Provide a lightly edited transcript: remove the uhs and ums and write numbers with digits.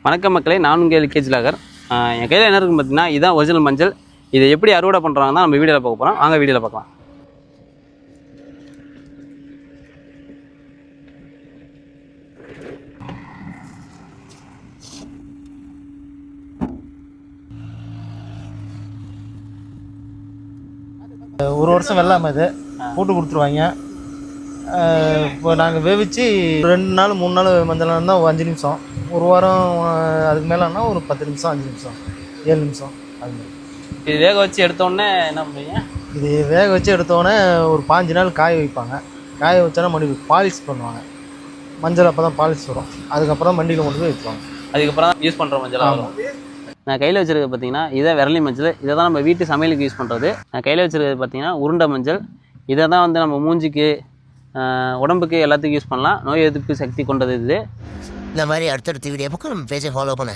வணக்கம் மக்களே, நான் உங்கள் கேஜ் லாகர். என் கையில் என்ன இருக்குன்னு பார்த்தீங்கன்னா, இதுதான் ஒரிஜினல் மஞ்சள். இதை எப்படி அறுவடை பண்ணுறாங்கன்னா நம்ம வீடியோவில் பார்க்க போகிறோம். வாங்க வீடியோவில் பார்க்கலாம். ஒரு வருஷம் வெள்ளாமை இது போட்டு கொடுத்துருவாங்க. இப்போ நாங்கள் வேவிச்சு 2 நாள் 3 நாள் மஞ்சள் இருந்தால் 5 நிமிஷம், ஒரு வாரம் அதுக்கு மேலேனா ஒரு 10 நிமிஷம், 5 நிமிஷம், 7 நிமிஷம் அதுமாதிரி. இது வேக வச்சு எடுத்தோடனே என்ன பண்ணுவீங்க? இது வேக வச்சு எடுத்தோடனே ஒரு 5 நாள் காய வைப்பாங்க. காய வச்சோன்னா மறுபடியும் பாலிஷ் பண்ணுவாங்க. மஞ்சள் அப்போ தான் பாலிஷ் வரும். அதுக்கப்புறம் மண்டியில் கொண்டு போய் வைப்பாங்க. அதுக்கப்புறம் தான் யூஸ் பண்ணுற மஞ்சள் ஆகும். நான் கையில் வச்சுருக்கிறது பார்த்தீங்கன்னா இதை விரலி மஞ்சள். இதை தான் நம்ம வீட்டு சமையலுக்கு யூஸ் பண்ணுறது. நான் கையில் வச்சுருக்கிறது பார்த்தீங்கன்னா உருண்டை மஞ்சள். இதை தான் வந்து நம்ம மூஞ்சிக்கு, உடம்புக்கு எல்லாத்துக்கும் யூஸ் பண்ணலாம். நோய் எதிர்ப்பு சக்தி கொண்டது இது. இந்த மாதிரி அடுத்தடுத்த வீடியோ பக்கம் நம்ம பேஜை ஃபாலோ பண்ண